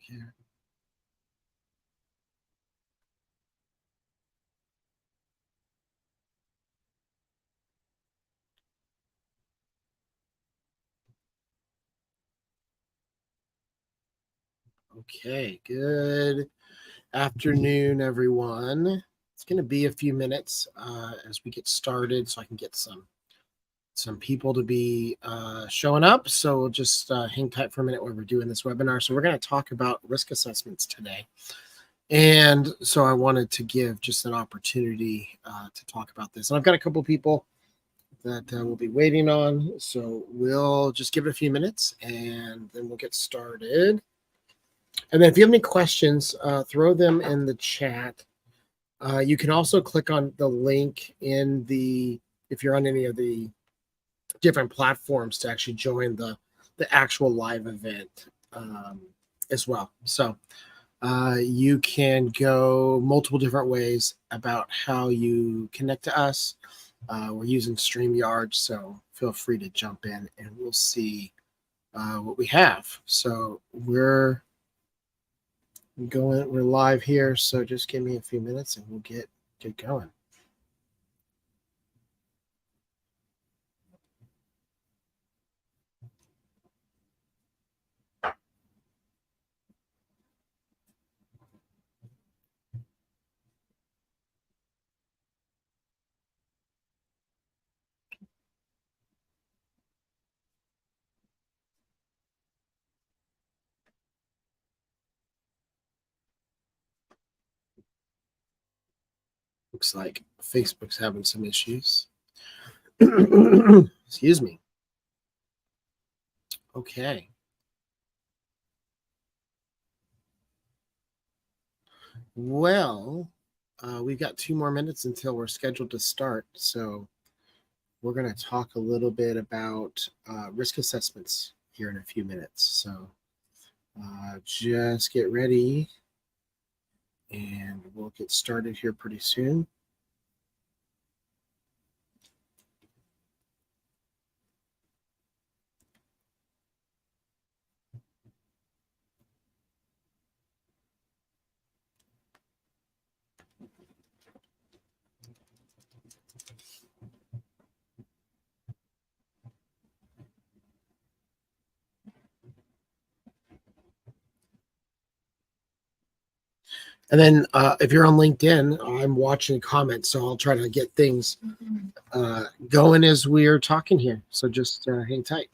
here. Okay, good afternoon, everyone. It's going to be a few minutes as we get started, so I can get some people to be showing up. So we'll just hang tight for a minute while we're doing this webinar. So we're going to talk about risk assessments today. And so I wanted to give just an opportunity to talk about this. And I've got a couple people that we'll be waiting on. So we'll just give it a few minutes and then we'll get started. And then if you have any questions, throw them in the chat. You can also click on the link if you're on any of the different platforms to actually join the actual live event as well. So you can go multiple different ways about how you connect to us. We're using StreamYard, so feel free to jump in and we'll see what we have. So we're live here, so just give me a few minutes and we'll get going. Looks like Facebook's having some issues. Excuse me. Okay. Well, we've got 2 more minutes until we're scheduled to start. So we're going to talk a little bit about risk assessments here in a few minutes. So just get ready and we'll get started here pretty soon. And then if you're on LinkedIn, I'm watching comments, so I'll try to get things going as we're talking here. So just hang tight.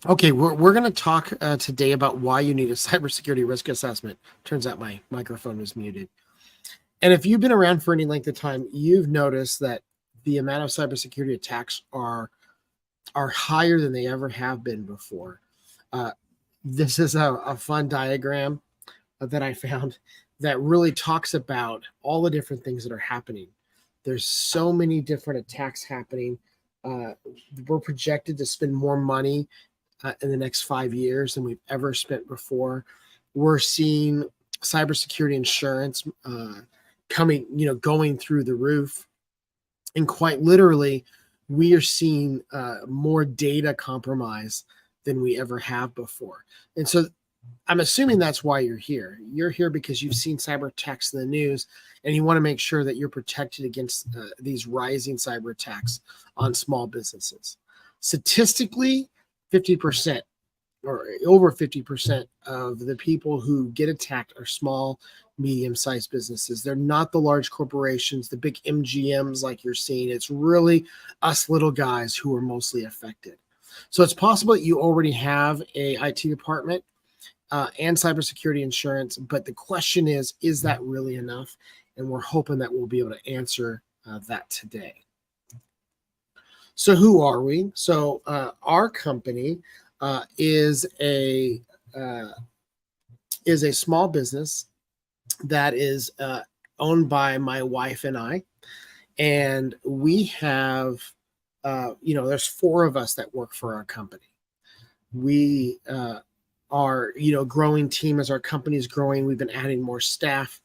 Okay, we're going to talk today about why you need a cybersecurity risk assessment. Turns out my microphone was muted. And if you've been around for any length of time, you've noticed that the amount of cybersecurity attacks are higher than they ever have been before. Uh, this is a fun diagram that I found that really talks about all the different things that are happening. There's so many different attacks happening. Uh, we're projected to spend more money in the next 5 years than we've ever spent before. We're seeing cybersecurity insurance going through the roof. And quite literally, we are seeing more data compromise than we ever have before. And so I'm assuming that's why you're here. You're here because you've seen cyber attacks in the news and you want to make sure that you're protected against these rising cyber attacks on small businesses. Statistically, 50% or over 50% of the people who get attacked are small, medium-sized businesses. They're not the large corporations, the big MGMs like you're seeing. It's really us little guys who are mostly affected. So it's possible that you already have a IT department and cybersecurity insurance, but the question is that really enough? And we're hoping that we'll be able to answer that today. So who are we? So our company is a small business that is owned by my wife and I, and we have there's 4 of us that work for our company. We are growing team as our company is growing. We've been adding more staff.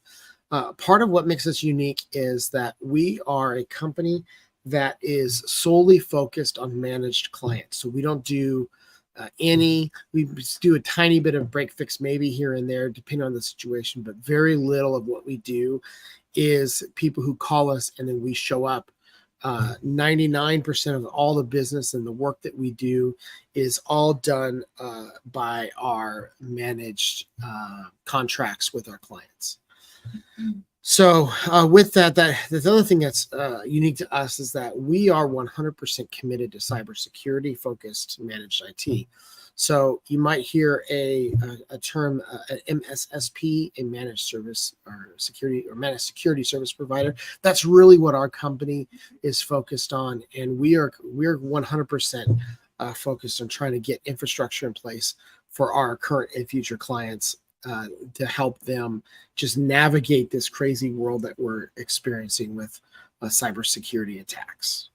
Part of what makes us unique is that we are a company that is solely focused on managed clients. So we don't do we do a tiny bit of break fix maybe here and there depending on the situation, but very little of what we do is people who call us and then we show up. 99% of all the business and the work that we do is all done by our managed contracts with our clients. So with that, the other thing that's unique to us is that we are 100% committed to cybersecurity focused managed IT. So you might hear a term, MSSP, a managed service or security or managed security service provider. That's really what our company is focused on, and we're 100% focused on trying to get infrastructure in place for our current and future clients to help them just navigate this crazy world that we're experiencing with cybersecurity attacks.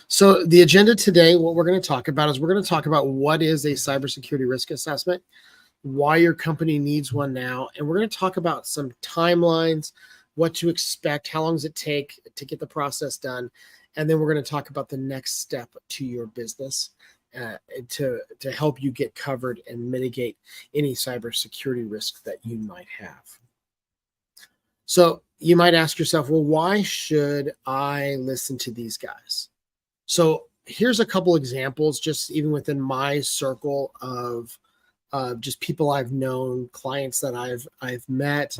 So the agenda today, what we're going to talk about is we're going to talk about what is a cybersecurity risk assessment, why your company needs one now, and we're going to talk about some timelines, what to expect, how long does it take to get the process done, and then we're going to talk about the next step to your business to help you get covered and mitigate any cybersecurity risk that you might have. So you might ask yourself, well, why should I listen to these guys? So here's a couple examples, just even within my circle of just people I've known, clients that I've met.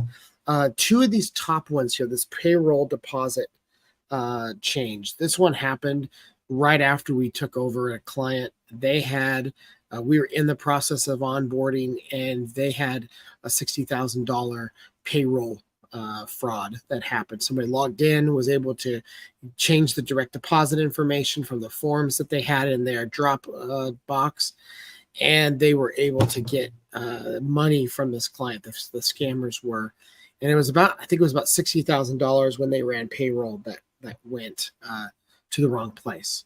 2 of these top ones here, this payroll deposit change. This one happened right after we took over a client. They had, we were in the process of onboarding, and they had a $60,000 payroll fraud that happened. Somebody logged in, was able to change the direct deposit information from the forms that they had in their drop box, and they were able to get money from this client. The scammers were, and I think it was about $60,000 when they ran payroll that went to the wrong place.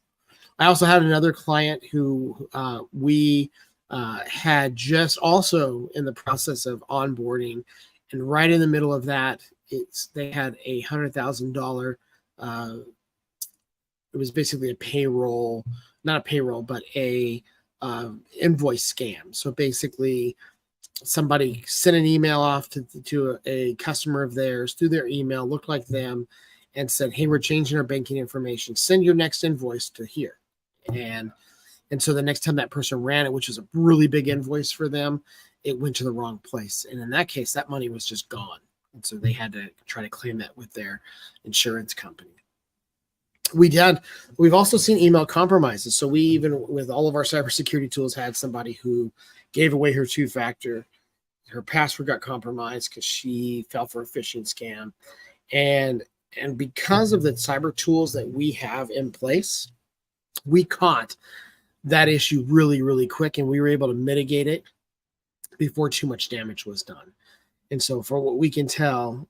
I also had another client who we had just also in the process of onboarding, and right in the middle of that, they had a $100,000. It was basically a payroll, not a payroll, but a invoice scam. So basically, somebody sent an email off to a customer of theirs through their email, looked like them, and said, "Hey, we're changing our banking information. Send your next invoice to here." And so the next time that person ran it, which was a really big invoice for them, it went to the wrong place. And in that case, that money was just gone. And so they had to try to claim that with their insurance company. We've also seen email compromises. So we, even with all of our cybersecurity tools, had somebody who gave away her two-factor. Her password got compromised because she fell for a phishing scam. And because of the cyber tools that we have in place, we caught that issue really, really quick, and we were able to mitigate it before too much damage was done. And so, for what we can tell,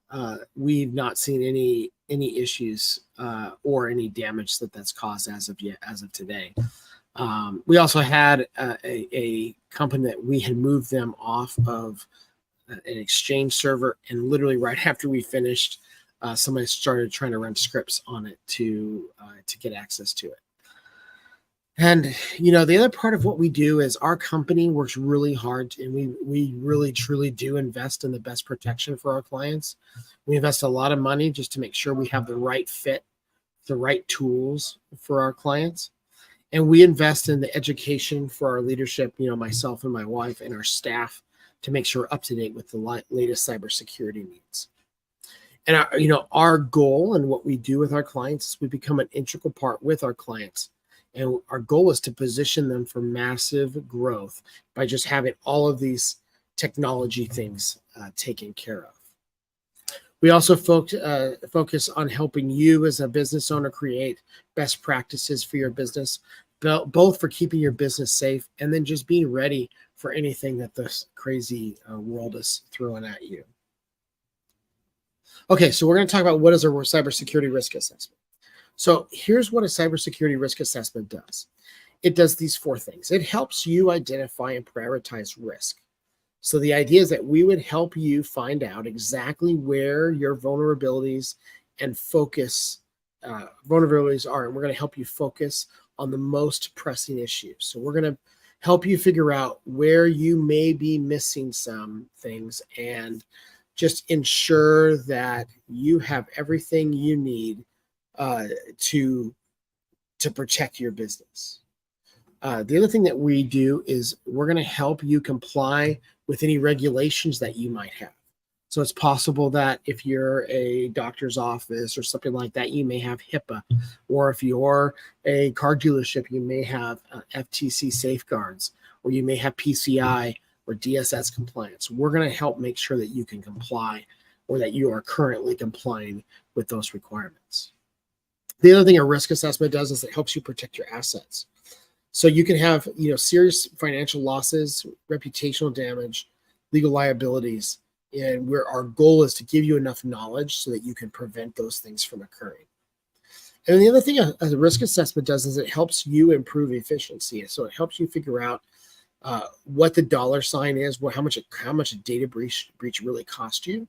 we've not seen any issues or any damage that's caused as of today. We also had a company that we had moved them off of an exchange server, and literally right after we finished, somebody started trying to run scripts on it to get access to it. And the other part of what we do is our company works really hard, and we really truly do invest in the best protection for our clients. We invest a lot of money just to make sure we have the right fit, the right tools for our clients. And we invest in the education for our leadership, myself and my wife and our staff, to make sure we're up to date with the latest cybersecurity needs. And our goal and what we do with our clients is we become an integral part with our clients. And our goal is to position them for massive growth by just having all of these technology things taken care of. We also focus on helping you as a business owner create best practices for your business, both for keeping your business safe and then just being ready for anything that this crazy world is throwing at you. Okay, so we're going to talk about what is a cybersecurity risk assessment. So here's what a cybersecurity risk assessment does. It does these 4 things. It helps you identify and prioritize risk. So the idea is that we would help you find out exactly where your vulnerabilities and vulnerabilities are, and we're going to help you focus on the most pressing issues. So we're going to help you figure out where you may be missing some things and just ensure that you have everything you need to protect your business. The other thing that we do is we're going to help you comply with any regulations that you might have. So it's possible that if you're a doctor's office or something like that, you may have HIPAA, or if you're a car dealership, you may have FTC safeguards, or you may have PCI or DSS compliance. We're going to help make sure that you can comply, or that you are currently complying with those requirements. The other thing a risk assessment does is it helps you protect your assets. So you can have, serious financial losses, reputational damage, legal liabilities, and where our goal is to give you enough knowledge so that you can prevent those things from occurring. And the other thing a risk assessment does is it helps you improve efficiency. So it helps you figure out what the dollar sign is, how much a data breach really cost you,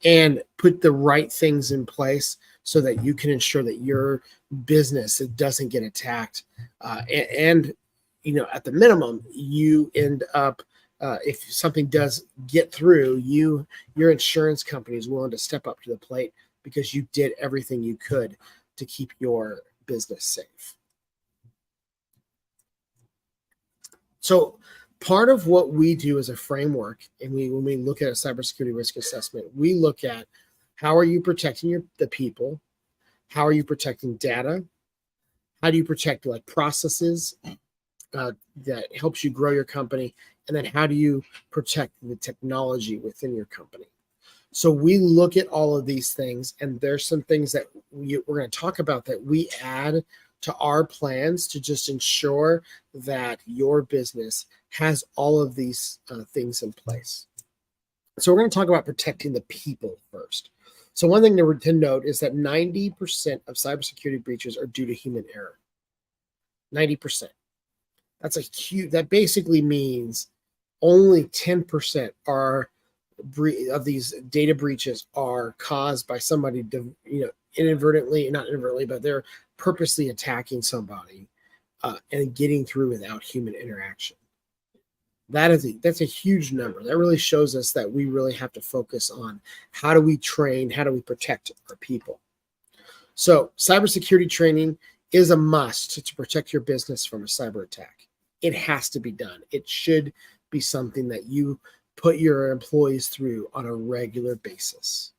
and put the right things in place so that you can ensure that your business doesn't get attacked. And at the minimum, you end up, if something does get through, your insurance company is willing to step up to the plate because you did everything you could to keep your business safe. So part of what we do as a framework, and when we look at a cybersecurity risk assessment, we look at how are you protecting the people, how are you protecting data, how do you protect processes that helps you grow your company, and then how do you protect the technology within your company. So we look at all of these things, and there's some things that we're going to talk about that we add to our plans to just ensure that your business has all of these things in place. So we're going to talk about protecting the people first. So one thing to note is that 90% of cybersecurity breaches are due to human error. 90%. That basically means only 10% of these data breaches are caused by somebody, not inadvertently, but they're purposely attacking somebody and getting through without human interaction. That's a huge number. That really shows us that we really have to focus on how do we train, how do we protect our people. So cybersecurity training is a must to protect your business from a cyber attack. It has to be done. It should be something that you put your employees through on a regular basis.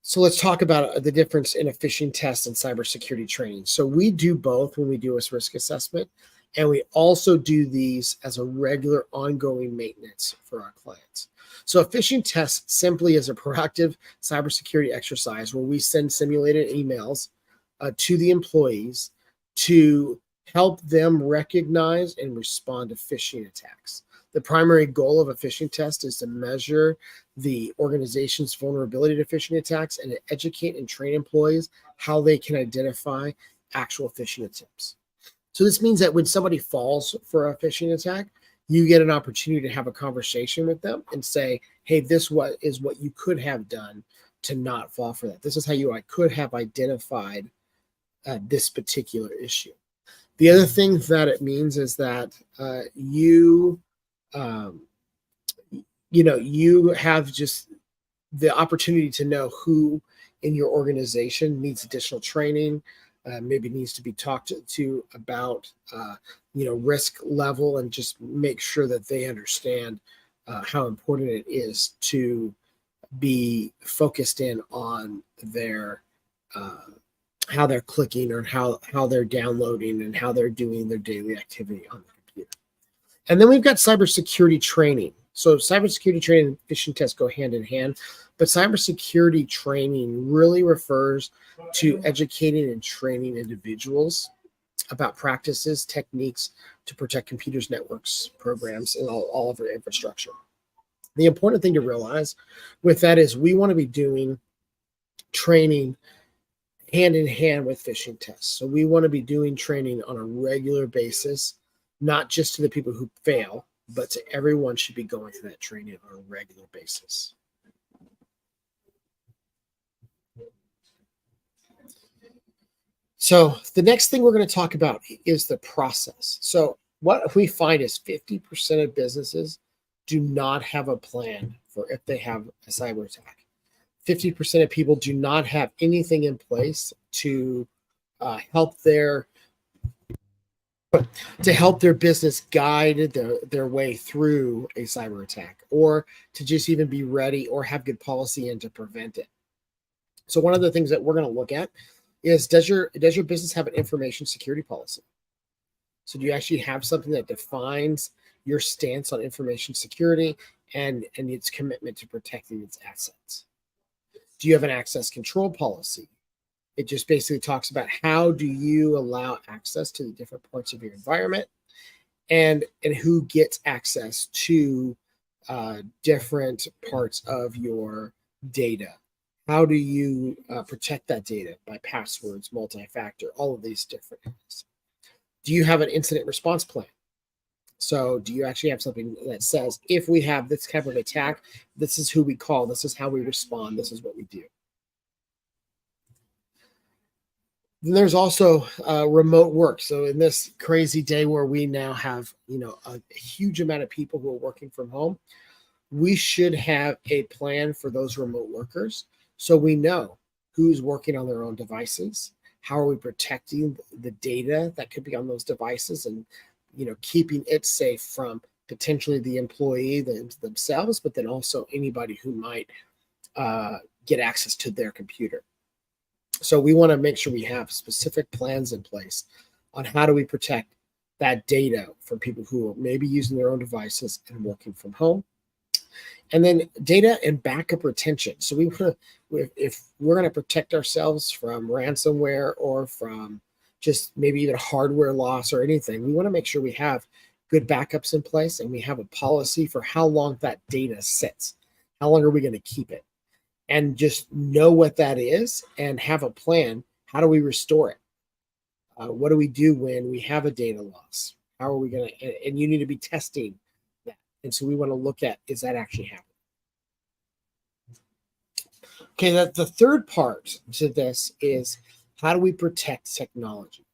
So let's talk about the difference in a phishing test and cybersecurity training. So we do both when we do a risk assessment, and we also do these as a regular ongoing maintenance for our clients. So a phishing test simply is a proactive cybersecurity exercise where we send simulated emails to the employees to help them recognize and respond to phishing attacks. The primary goal of a phishing test is to measure the organization's vulnerability to phishing attacks and to educate and train employees how they can identify actual phishing attempts. So this means that when somebody falls for a phishing attack, you get an opportunity to have a conversation with them and say, hey, this is what you could have done to not fall for that. This is how I could have identified this particular issue. The other thing that it means is that you have just the opportunity to know who in your organization needs additional training, maybe needs to be talked to about, risk level, and just make sure that they understand how important it is to be focused in on their how they're clicking or how they're downloading and how they're doing their daily activity on the computer. And then we've got cybersecurity training. So cybersecurity training and phishing tests go hand in hand, but cybersecurity training really refers to educating and training individuals about practices, techniques to protect computers, networks, programs, and all of their infrastructure. The important thing to realize with that is we want to be doing training hand in hand with phishing tests. So we want to be doing training on a regular basis, not just to the people who fail, but to everyone should be going through that training on a regular basis. So the next thing we're going to talk about is the process. So what we find is 50% of businesses do not have a plan for if they have a cyber attack. 50% of people do not have anything in place to help their business guide their way through a cyber attack, or to just even be ready or have good policy and to prevent it. So one of the things that we're going to look at is, does your business have an information security policy? So do you actually have something that defines your stance on information security and its commitment to protecting its assets? Do you have an access control policy? It just basically talks about how do you allow access to the different parts of your environment, and who gets access to different parts of your data. How do you protect that data by passwords, multi-factor, all of these different things? Do you have an incident response plan? So do you actually have something that says, if we have this type of attack, this is who we call, this is how we respond, this is what we do? Then there's also remote work. So in this crazy day where we now have, a huge amount of people who are working from home, we should have a plan for those remote workers. So we know who's working on their own devices, how are we protecting the data that could be on those devices, and keeping it safe from potentially the employee themselves, but then also anybody who might get access to their computer. So we want to make sure we have specific plans in place on how do we protect that data from people who are maybe using their own devices and working from home. And then data and backup retention. So if we're going to protect ourselves from ransomware or from just maybe even hardware loss or anything, we want to make sure we have good backups in place and we have a policy for how long that data sits. How long are we going to keep it? And just know what that is and have a plan. How do we restore it? What do we do when we have a data loss? How are we going to, and you need to be testing that. And so we want to look at, is that actually happening? Okay, the third part to this is, how do we protect technology?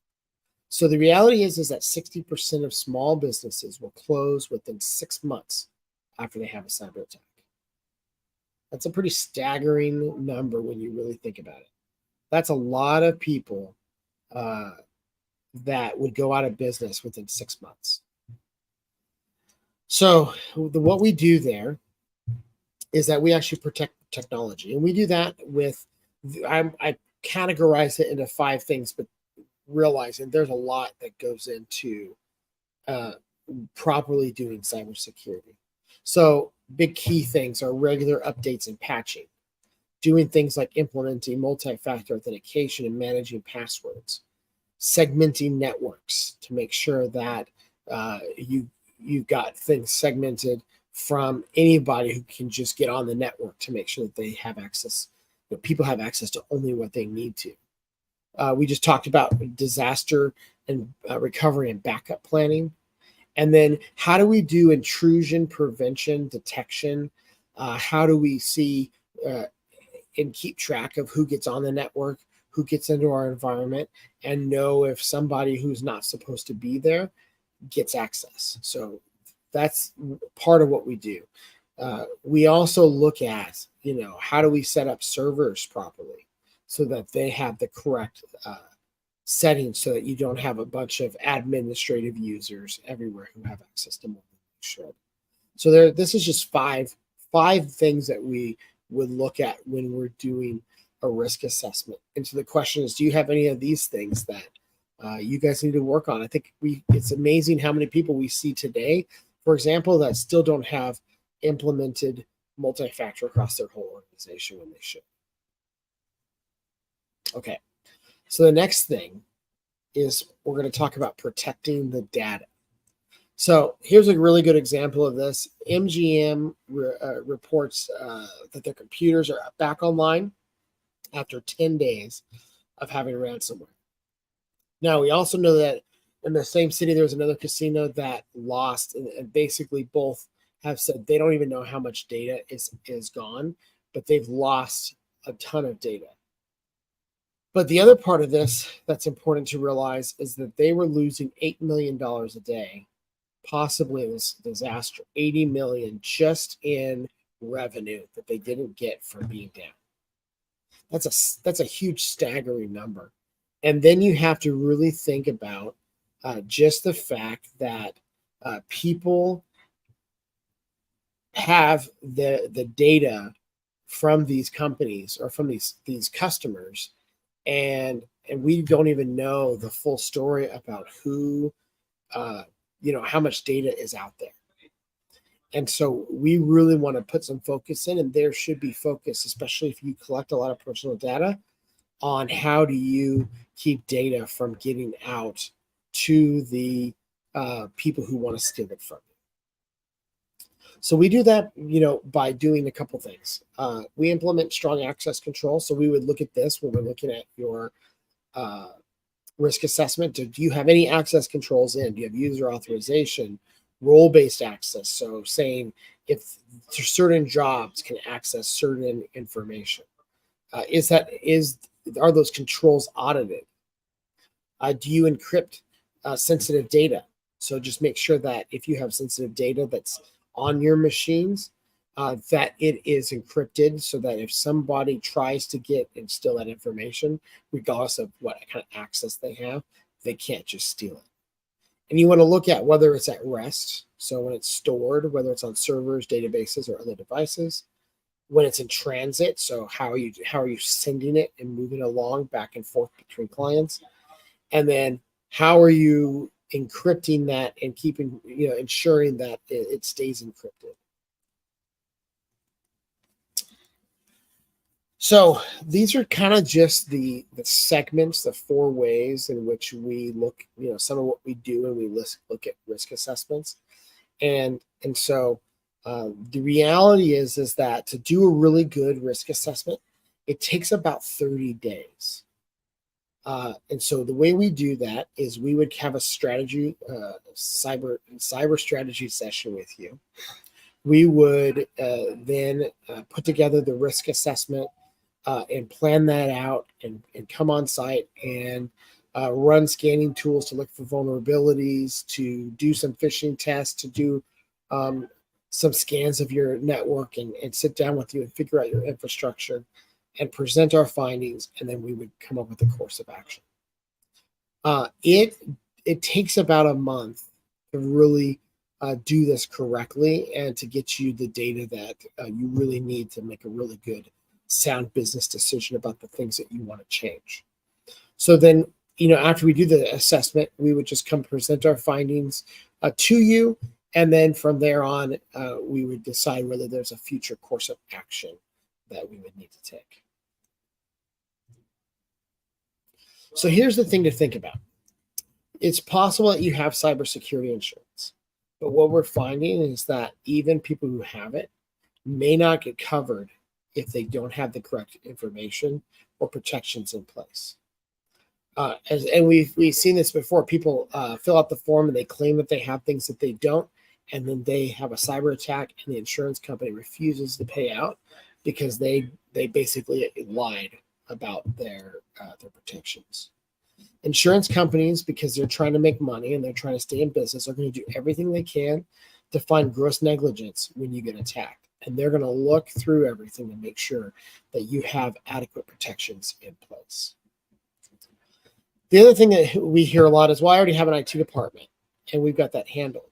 So the reality is that 60% of small businesses will close within 6 months after they have a cyber attack. That's a pretty staggering number when you really think about it. That's a lot of people that would go out of business within 6 months. So what we do there is that we actually protect technology. And we do that with I categorize it into 5 things, but realizing there's a lot that goes into uh, properly doing cybersecurity. So big key things are regular updates and patching, doing things like implementing multi-factor authentication and managing passwords, segmenting networks to make sure that you've got things segmented from anybody who can just get on the network to make sure that they have access, that people have access to only what they need to. We just talked about disaster and recovery and backup planning. And then how do we do intrusion prevention detection? How do we see and keep track of who gets on the network, who gets into our environment, and know if somebody who's not supposed to be there gets access? So that's part of what we do. We also look at, how do we set up servers properly so that they have the correct settings so that you don't have a bunch of administrative users everywhere who have access to more than they should. So this is just five things that we would look at when we're doing a risk assessment. And so the question is, do you have any of these things that you guys need to work on? I think it's amazing how many people we see today, for example, that still don't have implemented multi-factor across their whole organization when they should. Okay. So the next thing is we're going to talk about protecting the data. So here's a really good example of this. MGM reports that their computers are back online after 10 days of having ransomware. Now, we also know that in the same city, there was another casino that lost, and basically both have said they don't even know how much data is gone, but they've lost a ton of data. But the other part of this that's important to realize is that they were losing $8 million a day, possibly in this disaster, 80 million just in revenue that they didn't get from being down. That's a huge staggering number. And then you have to really think about just the fact that people have the data from these companies or from these customers, and we don't even know the full story about who, how much data is out there. And so we really want to put some focus in, and there should be focus, especially if you collect a lot of personal data, on how do you keep data from getting out to the people who want to steal it from you. So we do that, by doing a couple things. We implement strong access control. So we would look at this when we're looking at your risk assessment. Do you have any access controls in? Do you have user authorization, role-based access? So saying if certain jobs can access certain information, are those controls audited? Do you encrypt sensitive data? So just make sure that if you have sensitive data that's on your machines, that it is encrypted so that if somebody tries to get and steal that information, regardless of what kind of access they have, they can't just steal it. And you want to look at whether it's at rest, so when it's stored, whether it's on servers, databases, or other devices. When it's in transit, so how are you sending it and moving along back and forth between clients, and then how are you encrypting that and keeping, ensuring that it stays encrypted. So these are kind of just the segments, the 4 ways in which we look, some of what we do, and we look at risk assessments. And so the reality is that to do a really good risk assessment, it takes about 30 days. And so the way we do that is we would have a strategy, cyber strategy session with you. We would then put together the risk assessment and plan that out and come on site and run scanning tools to look for vulnerabilities, to do some phishing tests, to do some scans of your network and sit down with you and figure out your infrastructure and present our findings, and then we would come up with a course of action. It takes about a month to really do this correctly and to get you the data that you really need to make a really good sound business decision about the things that you want to change. So then, after we do the assessment, we would just come present our findings to you. And then from there on, we would decide whether there's a future course of action that we would need to take. So here's the thing to think about. It's possible that you have cybersecurity insurance, but what we're finding is that even people who have it may not get covered if they don't have the correct information or protections in place. And we've seen this before. People fill out the form and they claim that they have things that they don't, and then they have a cyber attack, and the insurance company refuses to pay out because they basically lied about their protections. Insurance companies, because they're trying to make money and they're trying to stay in business, are going to do everything they can to find gross negligence when you get attacked. And they're going to look through everything to make sure that you have adequate protections in place. The other thing that we hear a lot is, well, I already have an IT department and we've got that handled.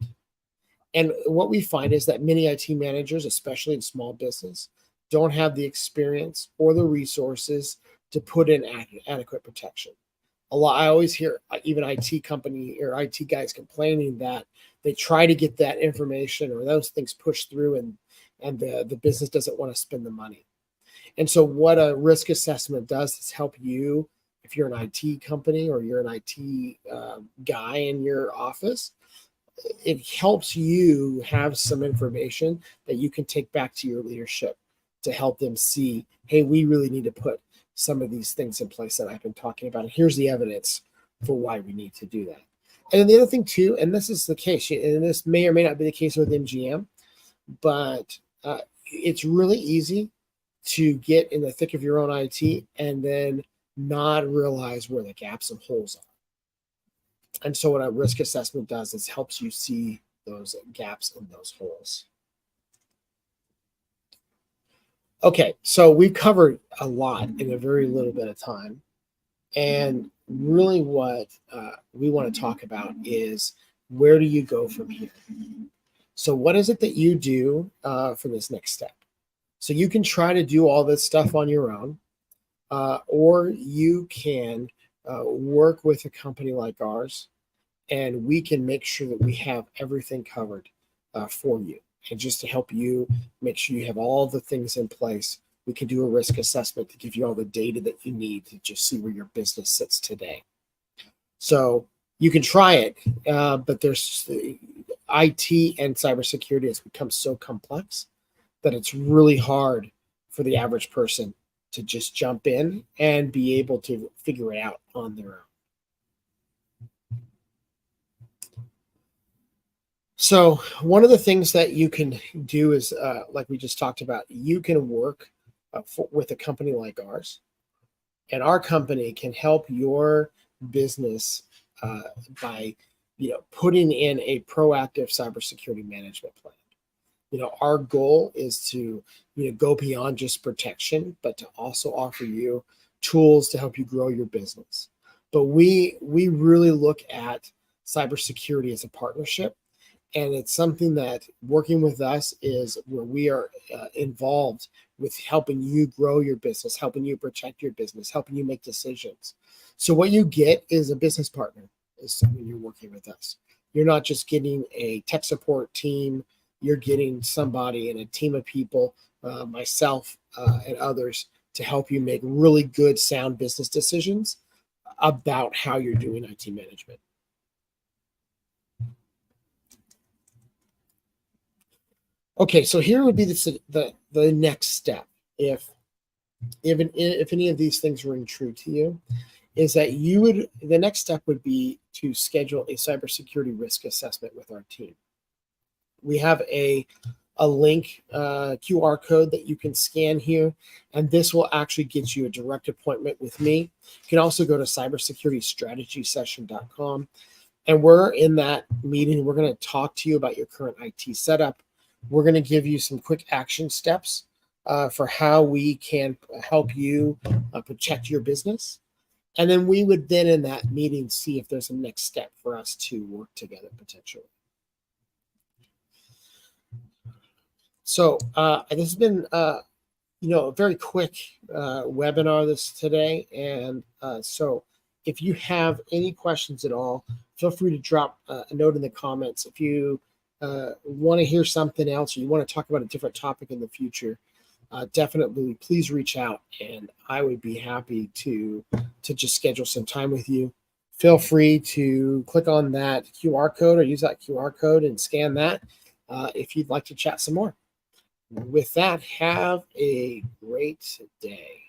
And what we find is that many IT managers, especially in small business, don't have the experience or the resources to put in adequate protection. I always hear even IT company or IT guys complaining that they try to get that information or those things pushed through, and the business doesn't want to spend the money. And so what a risk assessment does is help you, if you're an IT company or you're an IT guy in your office, it helps you have some information that you can take back to your leadership to help them see, hey, we really need to put some of these things in place that I've been talking about. And here's the evidence for why we need to do that. And then the other thing too, and this is the case, and this may or may not be the case with MGM, but it's really easy to get in the thick of your own IT and then not realize where the gaps and holes are. And so what a risk assessment does is helps you see those gaps and those holes. Okay, so we've covered a lot in a very little bit of time. And really what we want to talk about is, where do you go from here? So what is it that you do for this next step? So you can try to do all this stuff on your own, or you can work with a company like ours, and we can make sure that we have everything covered for you. And just to help you make sure you have all the things in place, we can do a risk assessment to give you all the data that you need to just see where your business sits today. So you can try it, but there's IT and cybersecurity has become so complex that it's really hard for the average person to just jump in and be able to figure it out on their own. So one of the things that you can do is, like we just talked about, you can work with a company like ours, and our company can help your business by, putting in a proactive cybersecurity management plan. Our goal is to, go beyond just protection, but to also offer you tools to help you grow your business. But we really look at cybersecurity as a partnership. And it's something that working with us is where we are involved with helping you grow your business, helping you protect your business, helping you make decisions. So what you get is a business partner when you're working with us. You're not just getting a tech support team. You're getting somebody and a team of people, myself and others, to help you make really good, sound business decisions about how you're doing IT management. Okay, so here would be the next step. If any of these things ring true to you, is that the next step would be to schedule a cybersecurity risk assessment with our team. We have a link, QR code that you can scan here, and this will actually get you a direct appointment with me. You can also go to cybersecuritystrategysession.com, and we're in that meeting. We're going to talk to you about your current IT setup. We're going to give you some quick action steps for how we can help you protect your business. And then we would then in that meeting see if there's a next step for us to work together potentially. So this has been a very quick webinar this today. And so if you have any questions at all, feel free to drop a note in the comments. If you want to hear something else, or you want to talk about a different topic in the future, definitely please reach out, and I would be happy to just schedule some time with you. Feel free to click on that QR code or use that QR code and scan that if you'd like to chat some more. With that, have a great day.